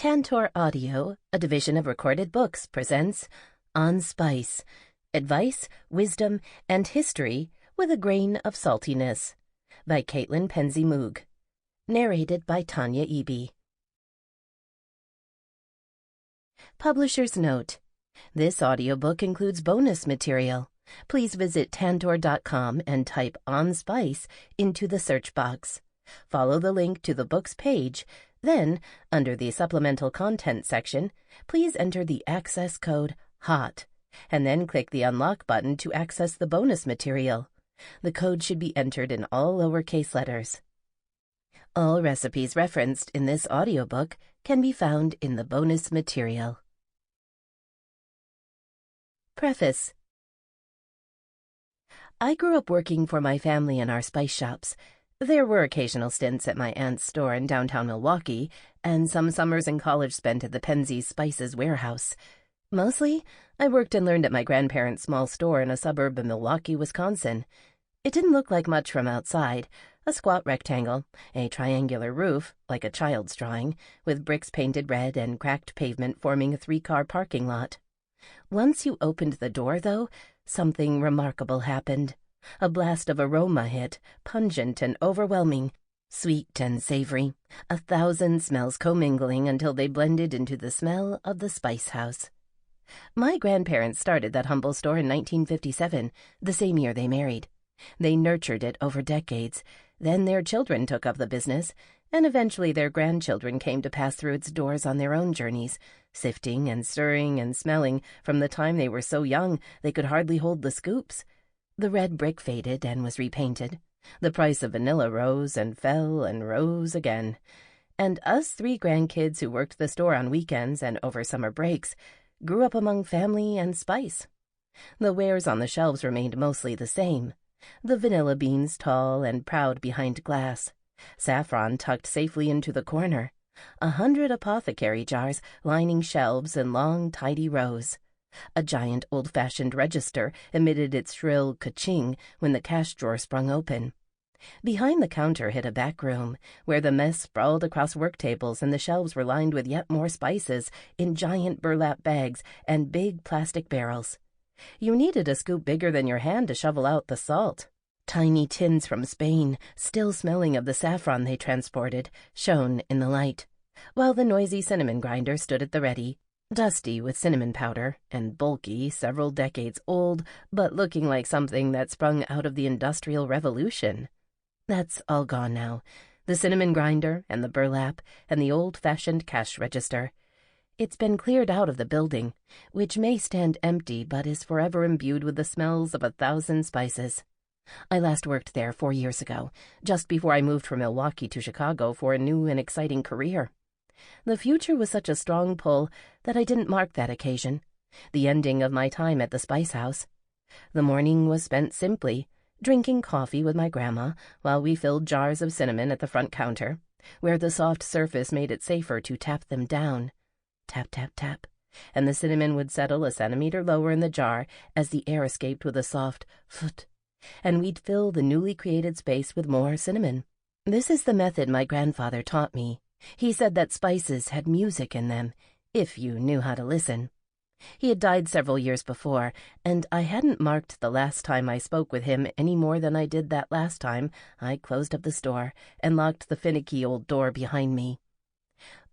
Tantor Audio, a division of Recorded Books, presents On Spice, Advice, Wisdom, and History with a Grain of Saltiness by Penzeymoog. Narrated by Tanya Eby. Publisher's note: this audiobook includes bonus material. Please visit Tantor.com and type On Spice into the search box. Follow the link to the book's page. Then, under the Supplemental Content section, please enter the access code HOT, and then click the Unlock button to access the bonus material. The code should be entered in all lowercase letters. All recipes referenced in this audiobook can be found in the bonus material. Preface. I grew up working for my family in our spice shops. There were occasional stints at my aunt's store in downtown Milwaukee, and some summers in college spent at the Penzey's Spices warehouse. Mostly, I worked and learned at my grandparents' small store in a suburb of Milwaukee, Wisconsin. It didn't look like much from outside. A squat rectangle, a triangular roof, like a child's drawing, with bricks painted red and cracked pavement forming a 3-car parking lot. Once you opened the door, though, something remarkable happened. A blast of aroma hit, pungent and overwhelming, sweet and savory, 1,000 smells commingling until they blended into the smell of the spice house. My grandparents started that humble store in 1957, the same year they married. They nurtured it over decades. Then their children took up the business, and eventually their grandchildren came to pass through its doors on their own journeys, sifting and stirring and smelling from the time they were so young they could hardly hold the scoops. The red brick faded and was repainted. The price of vanilla rose and fell and rose again. And us 3 grandkids who worked the store on weekends and over summer breaks grew up among family and spice. The wares on the shelves remained mostly the same. The vanilla beans tall and proud behind glass. Saffron tucked safely into the corner. 100 apothecary jars lining shelves in long, tidy rows. A giant old-fashioned register emitted its shrill ka-ching when the cash drawer sprung open. Behind the counter hid a back room, where the mess sprawled across work tables and the shelves were lined with yet more spices in giant burlap bags and big plastic barrels. You needed a scoop bigger than your hand to shovel out the salt. Tiny tins from Spain, still smelling of the saffron they transported, shone in the light, while the noisy cinnamon grinder stood at the ready, dusty with cinnamon powder and bulky, several decades old, but looking like something that sprung out of the Industrial Revolution. That's all gone now. The cinnamon grinder and the burlap and the old-fashioned cash register. It's been cleared out of the building, which may stand empty but is forever imbued with the smells of 1,000 spices. I last worked there 4 years ago, just before I moved from Milwaukee to Chicago for a new and exciting career. The future was such a strong pull that I didn't mark that occasion, the ending of my time at the Spice House. The morning was spent simply drinking coffee with my grandma while we filled jars of cinnamon at the front counter, where the soft surface made it safer to tap them down. Tap, tap, tap, and the cinnamon would settle a centimeter lower in the jar as the air escaped with a soft foot, and we'd fill the newly created space with more cinnamon. This is the method my grandfather taught me. He said that spices had music in them, if you knew how to listen. He had died several years before, and I hadn't marked the last time I spoke with him any more than I did that last time I closed up the store and locked the finicky old door behind me.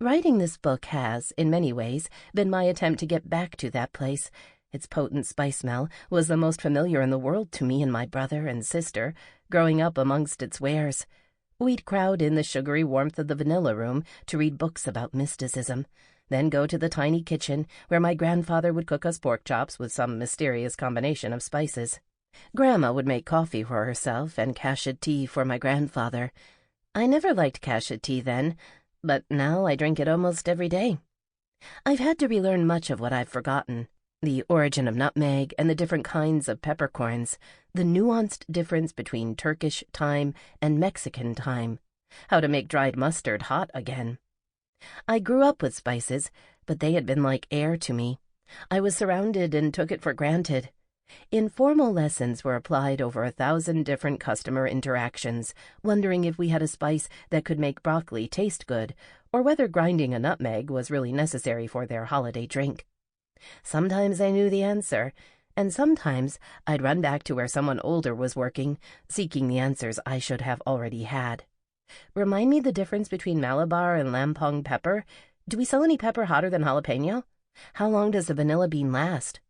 Writing this book has, in many ways, been my attempt to get back to that place. Its potent spice smell was the most familiar in the world to me and my brother and sister, growing up amongst its wares. We'd crowd in the sugary warmth of the vanilla room to read books about mysticism, then go to the tiny kitchen where my grandfather would cook us pork chops with some mysterious combination of spices. Grandma would make coffee for herself and cassia tea for my grandfather. I never liked cassia tea then, but now I drink it almost every day. I've had to relearn much of what I've forgotten. The origin of nutmeg and the different kinds of peppercorns, the nuanced difference between Turkish thyme and Mexican thyme, how to make dried mustard hot again. I grew up with spices, but they had been like air to me. I was surrounded and took it for granted. Informal lessons were applied over 1,000 different customer interactions, wondering if we had a spice that could make broccoli taste good, or whether grinding a nutmeg was really necessary for their holiday drink. Sometimes I knew the answer, and sometimes I'd run back to where someone older was working, seeking the answers I should have already had. Remind me the difference between Malabar and Lampong pepper. Do we sell any pepper hotter than jalapeno? How long does a vanilla bean last?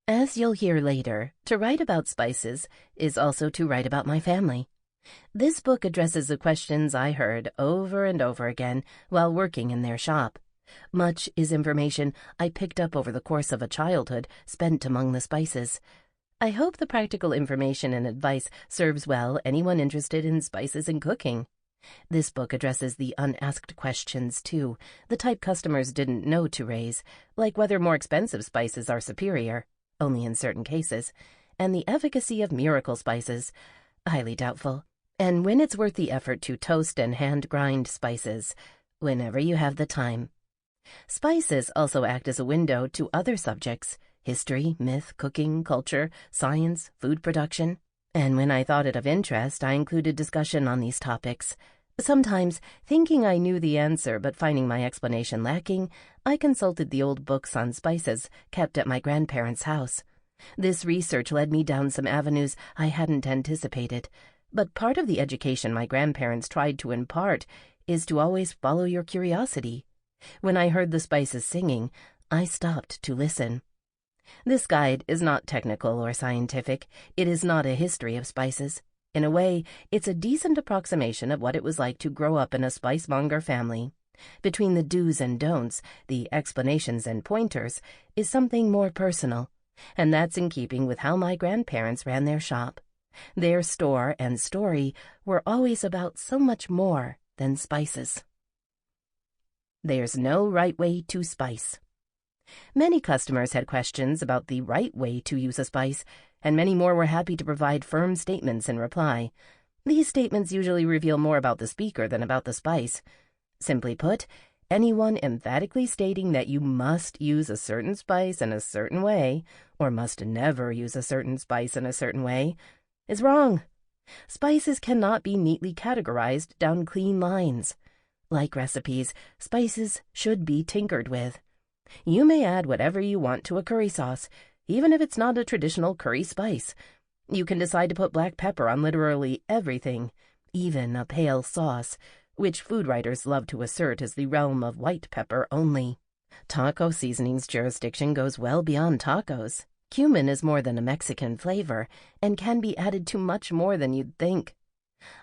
As you'll hear later, to write about spices is also to write about my family. This book addresses the questions I heard over and over again while working in their shop. Much is information I picked up over the course of a childhood spent among the spices. I hope the practical information and advice serves well anyone interested in spices and cooking. This book addresses the unasked questions, too, the type customers didn't know to raise, like whether more expensive spices are superior, only in certain cases, and the efficacy of miracle spices, highly doubtful, and when it's worth the effort to toast and hand-grind spices, whenever you have the time. Spices also act as a window to other subjects: history, myth, cooking, culture, science, food production. And when I thought it of interest, I included discussion on these topics. Sometimes, thinking I knew the answer but finding my explanation lacking, I consulted the old books on spices kept at my grandparents' house. This research led me down some avenues I hadn't anticipated, but part of the education my grandparents tried to impart is to always follow your curiosity. When I heard the spices singing, I stopped to listen. This guide is not technical or scientific. It is not a history of spices. In a way, it's a decent approximation of what it was like to grow up in a spicemonger family. Between the do's and don'ts, the explanations and pointers, is something more personal, and that's in keeping with how my grandparents ran their shop. Their store and story were always about so much more than spices. There's no right way to spice. Many customers had questions about the right way to use a spice, and many more were happy to provide firm statements in reply. These statements usually reveal more about the speaker than about the spice. Simply put, anyone emphatically stating that you must use a certain spice in a certain way, or must never use a certain spice in a certain way, is wrong. Spices cannot be neatly categorized down clean lines. Like recipes, spices should be tinkered with. You may add whatever you want to a curry sauce, even if it's not a traditional curry spice. You can decide to put black pepper on literally everything, even a pale sauce, which food writers love to assert is the realm of white pepper only. Taco seasoning's jurisdiction goes well beyond tacos. Cumin is more than a Mexican flavor, and can be added to much more than you'd think.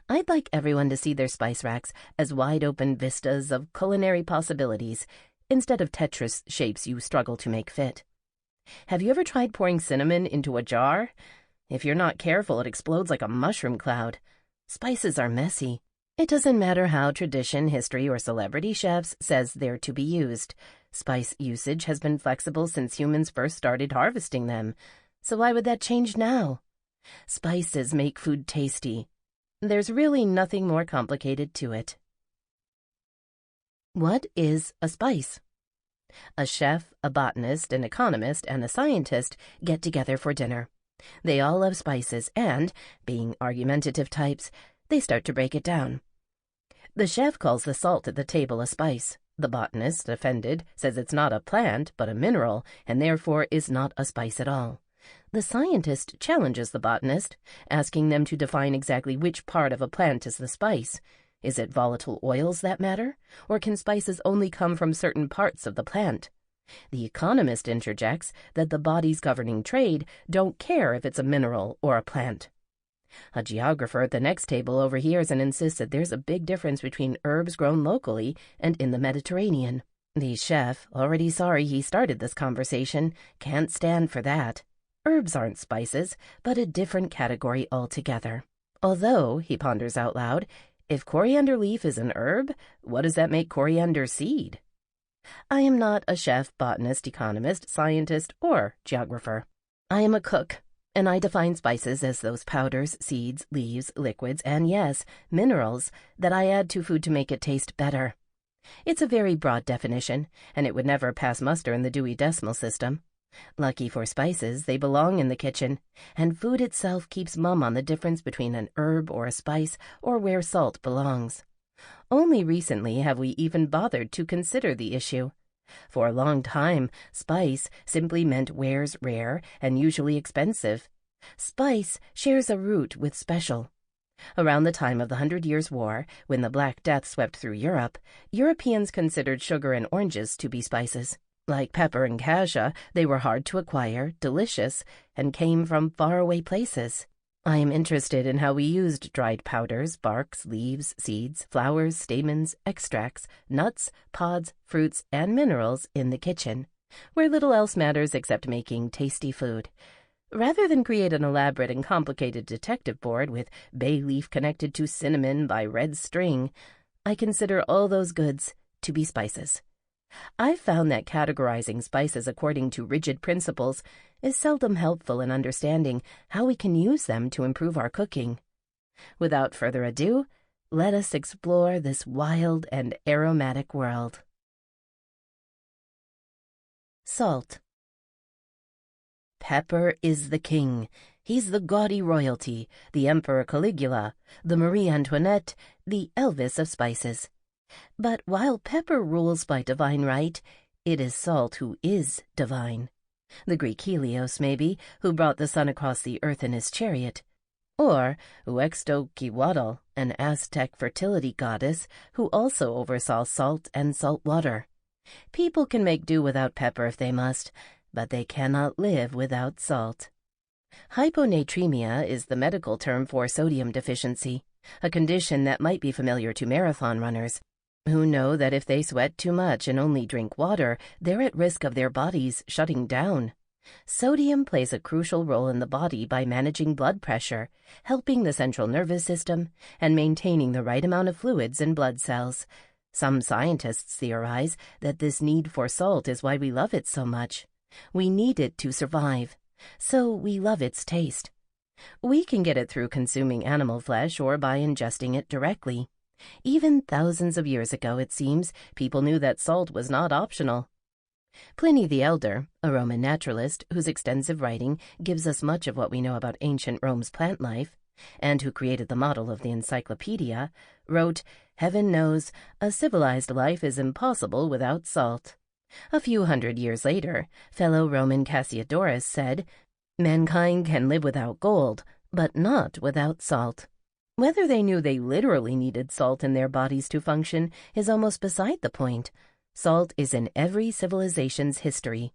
I'd like everyone to see their spice racks as wide-open vistas of culinary possibilities, instead of Tetris shapes you struggle to make fit. Have you ever tried pouring cinnamon into a jar? If you're not careful, it explodes like a mushroom cloud. Spices are messy. It doesn't matter how tradition, history, or celebrity chefs says they're to be used. Spice usage has been flexible since humans first started harvesting them. So why would that change now? Spices make food tasty. There's really nothing more complicated to it. What is a spice? A chef, a botanist, an economist, and a scientist get together for dinner. They all love spices and, being argumentative types, they start to break it down. The chef calls the salt at the table a spice. The botanist, offended, says it's not a plant but a mineral and therefore is not a spice at all. The scientist challenges the botanist, asking them to define exactly which part of a plant is the spice. Is it volatile oils that matter, or can spices only come from certain parts of the plant? The economist interjects that the bodies governing trade don't care if it's a mineral or a plant. A geographer at the next table overhears and insists that there's a big difference between herbs grown locally and in the Mediterranean. The chef, already sorry he started this conversation, can't stand for that. Herbs aren't spices, but a different category altogether. Although, he ponders out loud, if coriander leaf is an herb, what does that make coriander seed? I am not a chef, botanist, economist, scientist, or geographer. I am a cook, and I define spices as those powders, seeds, leaves, liquids, and yes, minerals that I add to food to make it taste better. It's a very broad definition, and it would never pass muster in the Dewey Decimal System. Lucky for spices, they belong in the kitchen, and food itself keeps mum on the difference between an herb or a spice or where salt belongs. Only recently have we even bothered to consider the issue. For a long time, spice simply meant wares rare and usually expensive. Spice shares a root with special. Around the time of the 100 Years' War, when the Black Death swept through Europe, Europeans considered sugar and oranges to be spices. Like pepper and cassia, they were hard to acquire, delicious, and came from faraway places. I am interested in how we used dried powders, barks, leaves, seeds, flowers, stamens, extracts, nuts, pods, fruits, and minerals in the kitchen, where little else matters except making tasty food. Rather than create an elaborate and complicated detective board with bay leaf connected to cinnamon by red string, I consider all those goods to be spices. I've found that categorizing spices according to rigid principles is seldom helpful in understanding how we can use them to improve our cooking. Without further ado, let us explore this wild and aromatic world. Salt. Pepper is the king. He's the gaudy royalty, the Emperor Caligula, the Marie Antoinette, the Elvis of spices. But while pepper rules by divine right, it is salt who is divine. The Greek Helios, maybe, who brought the sun across the earth in his chariot. Or Uextoquehuatl, an Aztec fertility goddess who also oversaw salt and salt water. People can make do without pepper if they must, but they cannot live without salt. Hyponatremia is the medical term for sodium deficiency, a condition that might be familiar to marathon runners, who know that if they sweat too much and only drink water, they're at risk of their bodies shutting down. Sodium plays a crucial role in the body by managing blood pressure, helping the central nervous system, and maintaining the right amount of fluids in blood cells. Some scientists theorize that this need for salt is why we love it so much. We need it to survive, so we love its taste. We can get it through consuming animal flesh or by ingesting it directly. Even thousands of years ago, it seems, people knew that salt was not optional. Pliny the Elder, a Roman naturalist whose extensive writing gives us much of what we know about ancient Rome's plant life, and who created the model of the encyclopedia, wrote, "Heaven knows, a civilized life is impossible without salt." A few hundred years later, fellow Roman Cassiodorus said, "Mankind can live without gold, but not without salt." Whether they knew they literally needed salt in their bodies to function is almost beside the point. Salt is in every civilization's history,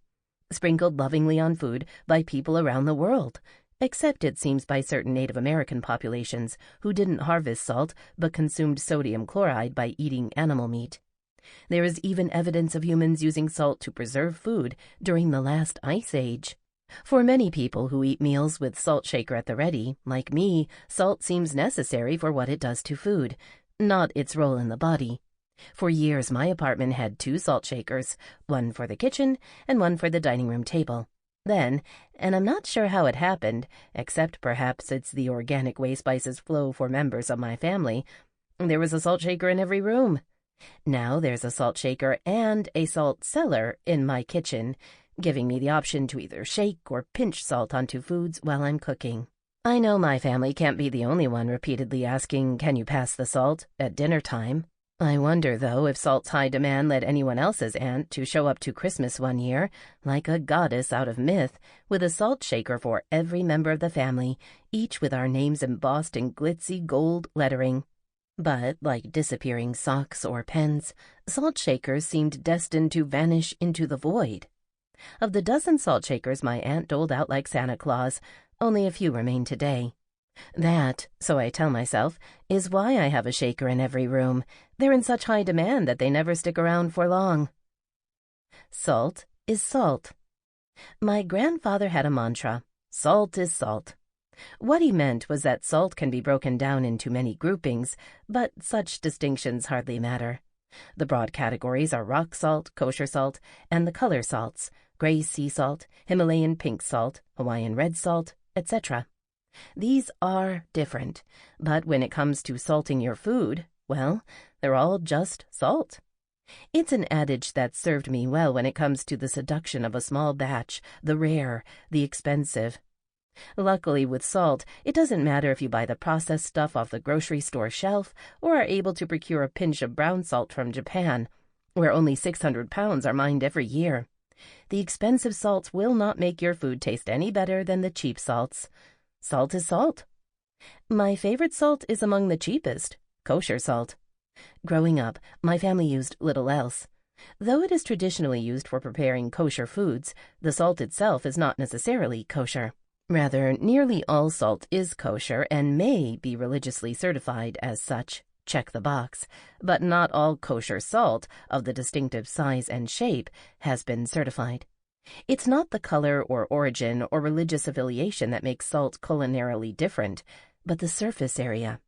sprinkled lovingly on food by people around the world, except it seems by certain Native American populations who didn't harvest salt but consumed sodium chloride by eating animal meat. There is even evidence of humans using salt to preserve food during the last ice age. For many people who eat meals with salt shaker at the ready, like me, salt seems necessary for what it does to food, not its role in the body. For years, my apartment had 2 salt shakers, one for the kitchen and one for the dining room table. Then, and I'm not sure how it happened, except perhaps it's the organic way spices flow for members of my family, there was a salt shaker in every room. Now there's a salt shaker and a salt cellar in my kitchen, giving me the option to either shake or pinch salt onto foods while I'm cooking. I know my family can't be the only one repeatedly asking, "Can you pass the salt?" at dinner time. I wonder, though, if salt's high demand led anyone else's aunt to show up to Christmas one year, like a goddess out of myth, with a salt shaker for every member of the family, each with our names embossed in glitzy gold lettering. But, like disappearing socks or pens, salt shakers seemed destined to vanish into the void. Of the dozen salt shakers my aunt doled out like Santa Claus, only a few remain today. That, so I tell myself, is why I have a shaker in every room. They're in such high demand that they never stick around for long. Salt is salt. My grandfather had a mantra, "Salt is salt." What he meant was that salt can be broken down into many groupings, but such distinctions hardly matter. The broad categories are rock salt, kosher salt, and the color salts, gray sea salt, Himalayan pink salt, Hawaiian red salt, etc. These are different, but when it comes to salting your food, well, they're all just salt. It's an adage that's served me well when it comes to the seduction of a small batch, the rare, the expensive. Luckily, with salt, it doesn't matter if you buy the processed stuff off the grocery store shelf or are able to procure a pinch of brown salt from Japan, where only 600 pounds are mined every year. The expensive salts will not make your food taste any better than the cheap salts. Salt is salt. My favorite salt is among the cheapest, kosher salt. Growing up, my family used little else. Though it is traditionally used for preparing kosher foods, the salt itself is not necessarily kosher. Rather, nearly all salt is kosher and may be religiously certified as such. Check the box. But not all kosher salt of the distinctive size and shape has been certified. It's not the color or origin or religious affiliation that makes salt culinarily different, but the surface area.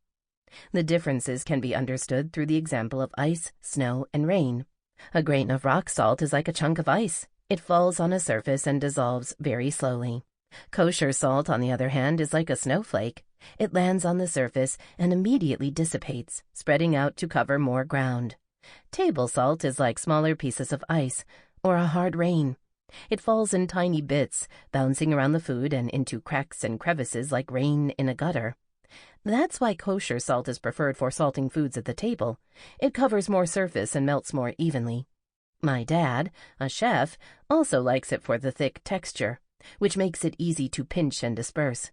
The differences can be understood through the example of ice, snow, and rain. A grain of rock salt is like a chunk of ice. It falls on a surface and dissolves very slowly. Kosher salt, on the other hand, is like a snowflake. It lands on the surface and immediately dissipates, spreading out to cover more ground. Table salt is like smaller pieces of ice or a hard rain. It falls in tiny bits, bouncing around the food and into cracks and crevices like rain in a gutter. That's why kosher salt is preferred for salting foods at the table. It covers more surface and melts more evenly. My dad, a chef, also likes it for the thick texture, which makes it easy to pinch and disperse.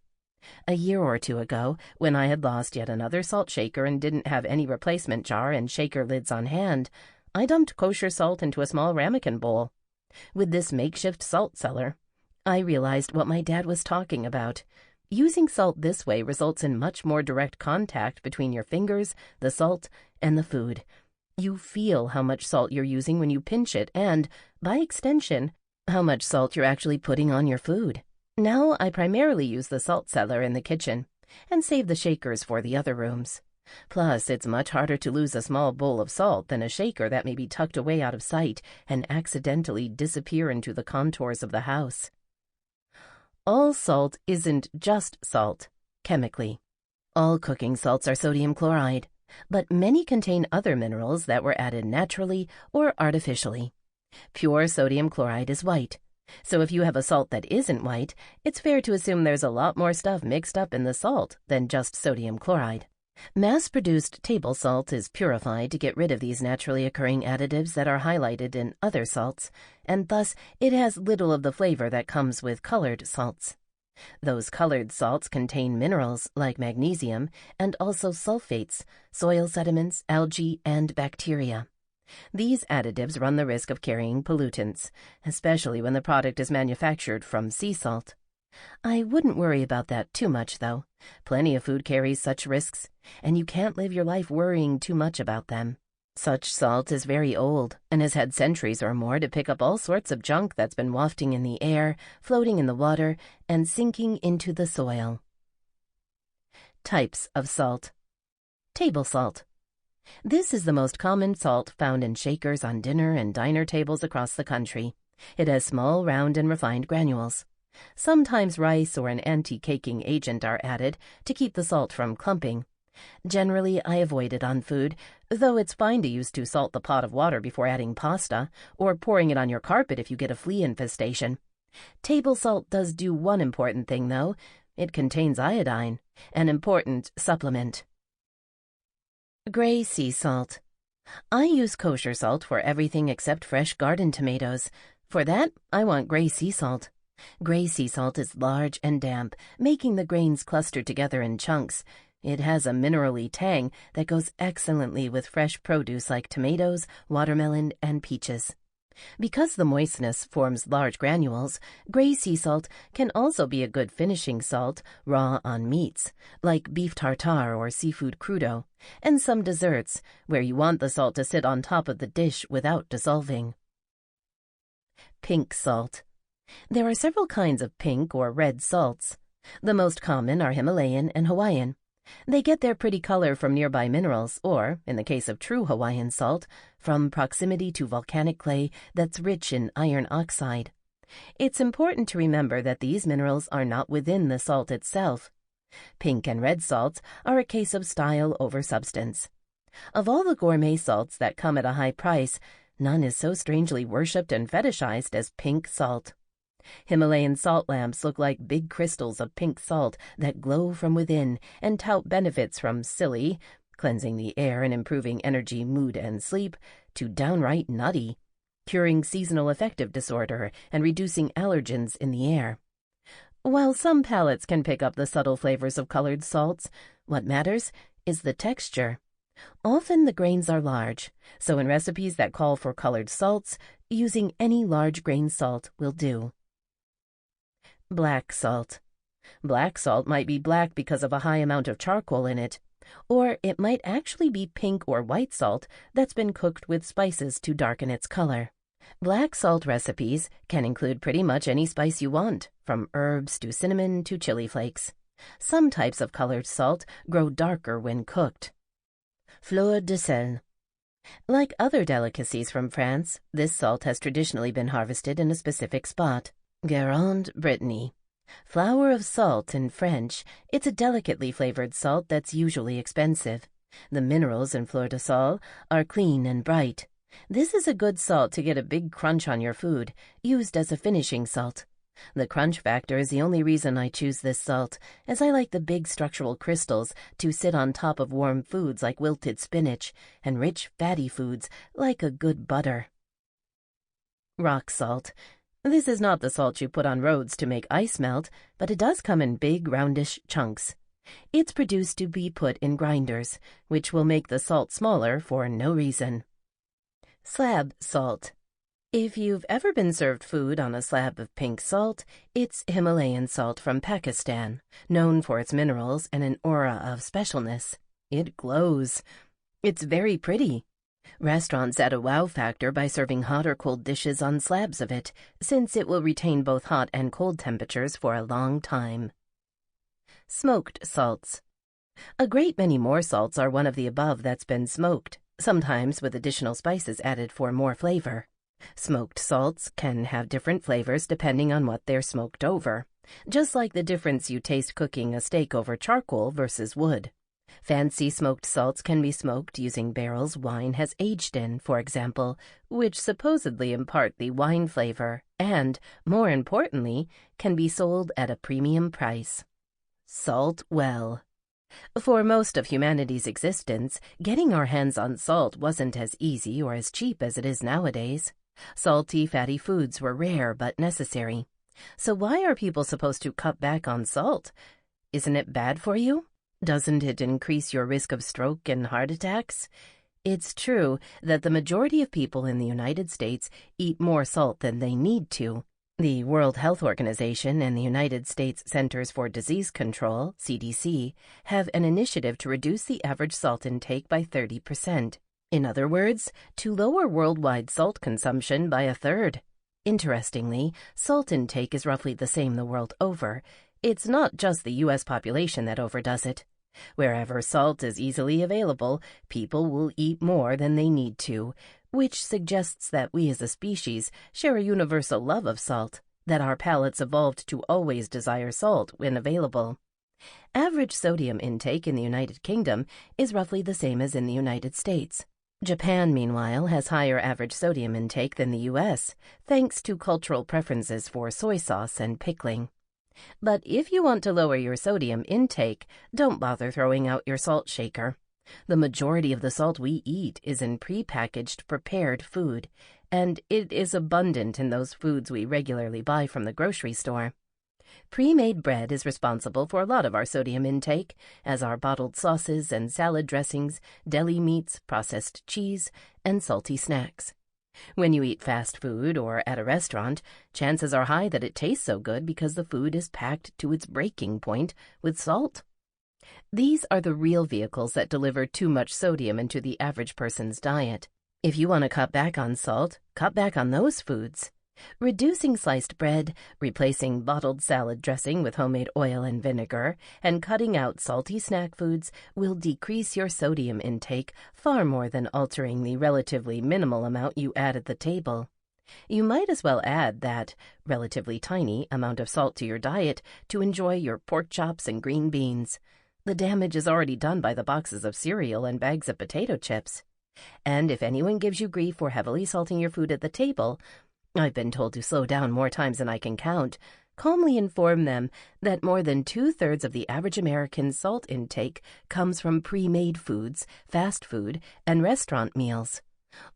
A year or two ago, when I had lost yet another salt shaker and didn't have any replacement jar and shaker lids on hand, I dumped kosher salt into a small ramekin bowl. With this makeshift salt cellar, I realized what my dad was talking about. Using salt this way results in much more direct contact between your fingers, the salt, and the food. You feel how much salt you're using when you pinch it and, by extension, how much salt you're actually putting on your food. Now I primarily use the salt cellar in the kitchen and save the shakers for the other rooms. Plus, it's much harder to lose a small bowl of salt than a shaker that may be tucked away out of sight and accidentally disappear into the contours of the house. All salt isn't just salt, chemically. All cooking salts are sodium chloride, but many contain other minerals that were added naturally or artificially. Pure sodium chloride is white, so if you have a salt that isn't white, it's fair to assume there's a lot more stuff mixed up in the salt than just sodium chloride. Mass-produced table salt is purified to get rid of these naturally occurring additives that are highlighted in other salts, and thus it has little of the flavor that comes with colored salts. Those colored salts contain minerals like magnesium and also sulfates, soil sediments, algae, and bacteria. These additives run the risk of carrying pollutants, especially when the product is manufactured from sea salt. I wouldn't worry about that too much, though. Plenty of food carries such risks, and you can't live your life worrying too much about them. Such salt is very old and has had centuries or more to pick up all sorts of junk that's been wafting in the air, floating in the water, and sinking into the soil. Types of salt. Table salt. This is the most common salt found in shakers on dinner and diner tables across the country. It has small, round, and refined granules. Sometimes rice or an anti-caking agent are added to keep the salt from clumping. Generally, I avoid it on food, though it's fine to use to salt the pot of water before adding pasta, or pouring it on your carpet if you get a flea infestation. Table salt does do one important thing, though. It contains iodine, an important supplement. Gray sea salt. I use kosher salt for everything except fresh garden tomatoes. For that, I want gray sea salt. Gray sea salt is large and damp, making the grains cluster together in chunks. It has a minerally tang that goes excellently with fresh produce like tomatoes, watermelon, and peaches. Because the moistness forms large granules, gray sea salt can also be a good finishing salt raw on meats, like beef tartare or seafood crudo, and some desserts, where you want the salt to sit on top of the dish without dissolving. Pink salt. There are several kinds of pink or red salts. The most common are Himalayan and Hawaiian. They get their pretty color from nearby minerals or, in the case of true Hawaiian salt, from proximity to volcanic clay that's rich in iron oxide. It's important to remember that these minerals are not within the salt itself. Pink and red salts are a case of style over substance. Of all the gourmet salts that come at a high price, none is so strangely worshipped and fetishized as pink salt. Himalayan salt lamps look like big crystals of pink salt that glow from within and tout benefits from silly, cleansing the air and improving energy, mood, and sleep, to downright nutty, curing seasonal affective disorder and reducing allergens in the air. While some palates can pick up the subtle flavors of colored salts, what matters is the texture. Often the grains are large, so in recipes that call for colored salts, using any large grain salt will do. Black salt. Black salt might be black because of a high amount of charcoal in it, or it might actually be pink or white salt that's been cooked with spices to darken its color. Black salt recipes can include pretty much any spice you want, from herbs to cinnamon to chili flakes. Some types of colored salt grow darker when cooked. Fleur de sel. Like other delicacies from France, this salt has traditionally been harvested in a specific spot. Guérande, Brittany. Flower of salt in French, it's a delicately flavored salt that's usually expensive. The minerals in fleur de sel are clean and bright. This is a good salt to get a big crunch on your food, used as a finishing salt. The crunch factor is the only reason I choose this salt, as I like the big structural crystals to sit on top of warm foods like wilted spinach and rich fatty foods like a good butter. Rock salt. This is not the salt you put on roads to make ice melt, but it does come in big, roundish chunks. It's produced to be put in grinders, which will make the salt smaller for no reason. Slab salt. If you've ever been served food on a slab of pink salt, it's Himalayan salt from Pakistan, known for its minerals and an aura of specialness. It glows. It's very pretty. Restaurants add a wow factor by serving hot or cold dishes on slabs of it, since it will retain both hot and cold temperatures for a long time. Smoked salts. A great many more salts are one of the above that's been smoked, sometimes with additional spices added for more flavor. Smoked salts can have different flavors depending on what they're smoked over, just like the difference you taste cooking a steak over charcoal versus wood. Fancy smoked salts can be smoked using barrels wine has aged in, for example, which supposedly impart the wine flavor and, more importantly, can be sold at a premium price. Salt well. For most of humanity's existence, getting our hands on salt wasn't as easy or as cheap as it is nowadays. Salty, fatty foods were rare but necessary. So why are people supposed to cut back on salt? Isn't it bad for you? Doesn't it increase your risk of stroke and heart attacks? It's true that the majority of people in the United States eat more salt than they need to. The World Health Organization and the United States Centers for Disease Control, CDC, have an initiative to reduce the average salt intake by 30%. In other words, to lower worldwide salt consumption by a third. Interestingly, salt intake is roughly the same the world over. It's not just the U.S. population that overdoes it. Wherever salt is easily available, people will eat more than they need to, which suggests that we as a species share a universal love of salt, that our palates evolved to always desire salt when available. Average sodium intake in the United Kingdom is roughly the same as in the United States. Japan, meanwhile, has higher average sodium intake than the U.S., thanks to cultural preferences for soy sauce and pickling. But if you want to lower your sodium intake, don't bother throwing out your salt shaker. The majority of the salt we eat is in prepackaged, prepared food, and it is abundant in those foods we regularly buy from the grocery store. Pre-made bread is responsible for a lot of our sodium intake, as are bottled sauces and salad dressings, deli meats, processed cheese, and salty snacks. When you eat fast food or at a restaurant, chances are high that it tastes so good because the food is packed to its breaking point with salt. These are the real vehicles that deliver too much sodium into the average person's diet. If you want to cut back on salt, cut back on those foods. Reducing sliced bread, replacing bottled salad dressing with homemade oil and vinegar, and cutting out salty snack foods will decrease your sodium intake far more than altering the relatively minimal amount you add at the table. You might as well add that relatively tiny amount of salt to your diet to enjoy your pork chops and green beans. The damage is already done by the boxes of cereal and bags of potato chips. And if anyone gives you grief for heavily salting your food at the table, I've been told to slow down more times than I can count. Calmly inform them that more than 2/3 of the average American salt intake comes from pre-made foods, fast food, and restaurant meals.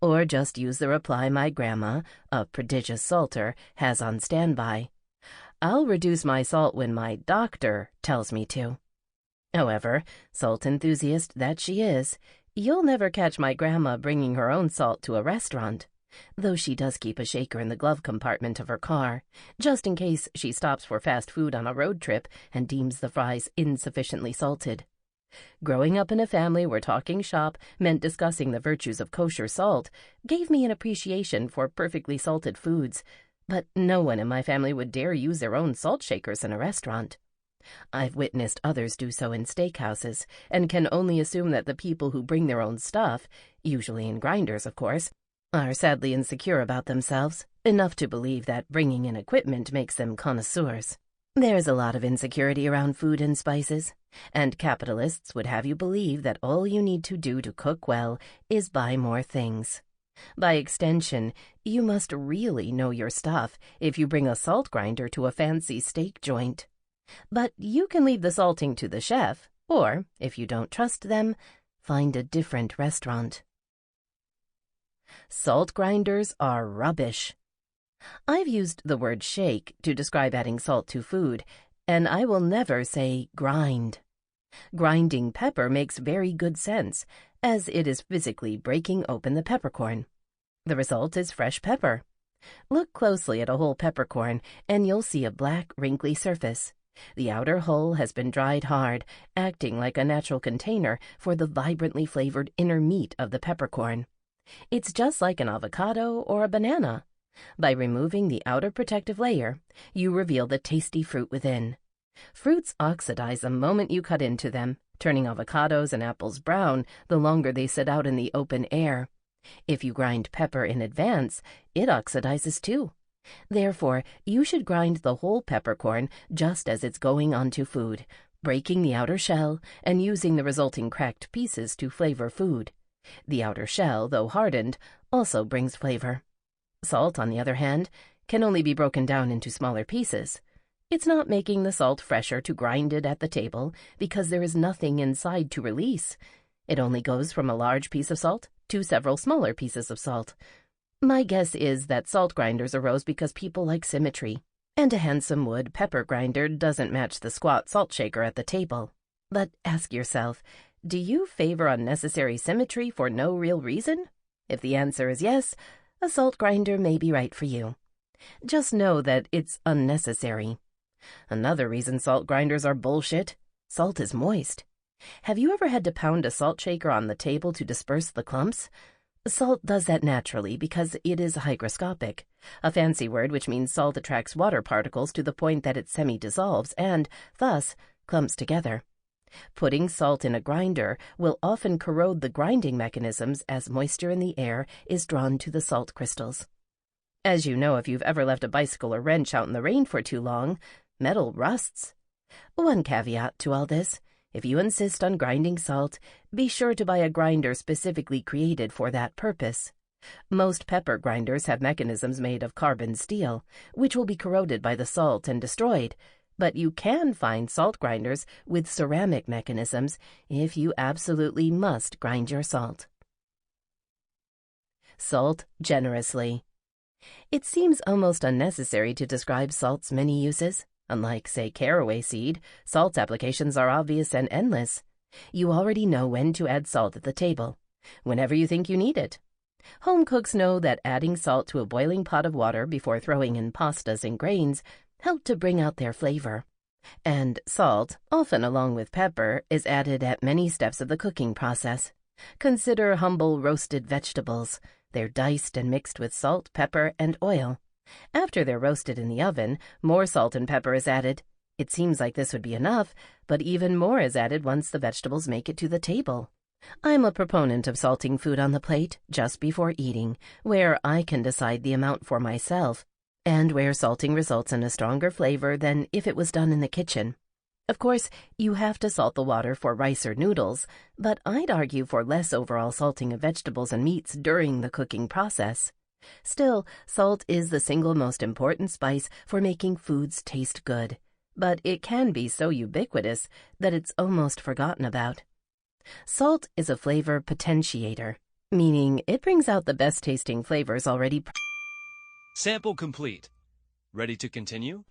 Or just use the reply my grandma, a prodigious salter, has on standby. I'll reduce my salt when my doctor tells me to. However, salt enthusiast that she is, you'll never catch my grandma bringing her own salt to a restaurant, though she does keep a shaker in the glove compartment of her car, just in case she stops for fast food on a road trip and deems the fries insufficiently salted. Growing up in a family where talking shop meant discussing the virtues of kosher salt gave me an appreciation for perfectly salted foods, but no one in my family would dare use their own salt shakers in a restaurant. I've witnessed others do so in steakhouses, and can only assume that the people who bring their own stuff, usually in grinders, of course, are sadly insecure about themselves, enough to believe that bringing in equipment makes them connoisseurs. There's a lot of insecurity around food and spices, and capitalists would have you believe that all you need to do to cook well is buy more things. By extension, you must really know your stuff if you bring a salt grinder to a fancy steak joint. But you can leave the salting to the chef, or, if you don't trust them, find a different restaurant. Salt grinders are rubbish. I've used the word shake to describe adding salt to food, and I will never say grind. Grinding pepper makes very good sense, as it is physically breaking open the peppercorn. The result is fresh pepper. Look closely at a whole peppercorn, and you'll see a black, wrinkly surface. The outer hull has been dried hard, acting like a natural container for the vibrantly flavored inner meat of the peppercorn. It's just like an avocado or a banana. By removing the outer protective layer, you reveal the tasty fruit within. Fruits oxidize the moment you cut into them, turning avocados and apples brown the longer they sit out in the open air. If you grind pepper in advance, it oxidizes too. Therefore, you should grind the whole peppercorn just as it's going onto food, breaking the outer shell and using the resulting cracked pieces to flavor food. The outer shell, though hardened, also brings flavor. Salt, on the other hand, can only be broken down into smaller pieces. It's not making the salt fresher to grind it at the table because there is nothing inside to release. It only goes from a large piece of salt to several smaller pieces of salt. My guess is that salt grinders arose because people like symmetry, and a handsome wood pepper grinder doesn't match the squat salt shaker at the table. But ask yourself, do you favor unnecessary symmetry for no real reason? If the answer is yes, a salt grinder may be right for you. Just know that it's unnecessary. Another reason salt grinders are bullshit: salt is moist. Have you ever had to pound a salt shaker on the table to disperse the clumps? Salt does that naturally because it is hygroscopic, a fancy word which means salt attracts water particles to the point that it semi-dissolves and, thus, clumps together. Putting salt in a grinder will often corrode the grinding mechanisms as moisture in the air is drawn to the salt crystals. As you know if you've ever left a bicycle or wrench out in the rain for too long, metal rusts. One caveat to all this: if you insist on grinding salt, be sure to buy a grinder specifically created for that purpose. Most pepper grinders have mechanisms made of carbon steel, which will be corroded by the salt and destroyed, but you can find salt grinders with ceramic mechanisms if you absolutely must grind your salt. Salt generously. It seems almost unnecessary to describe salt's many uses. Unlike, say, caraway seed, salt's applications are obvious and endless. You already know when to add salt at the table, whenever you think you need it. Home cooks know that adding salt to a boiling pot of water before throwing in pastas and grains help to bring out their flavor. And salt, often along with pepper, is added at many steps of the cooking process. Consider humble roasted vegetables. They're diced and mixed with salt, pepper, and oil. After they're roasted in the oven, more salt and pepper is added. It seems like this would be enough, but even more is added once the vegetables make it to the table. I'm a proponent of salting food on the plate just before eating, where I can decide the amount for myself, and where salting results in a stronger flavor than if it was done in the kitchen. Of course, you have to salt the water for rice or noodles, but I'd argue for less overall salting of vegetables and meats during the cooking process. Still, salt is the single most important spice for making foods taste good, but it can be so ubiquitous that it's almost forgotten about. Salt is a flavor potentiator, meaning it brings out the best tasting flavors already. Sample complete. Ready to continue?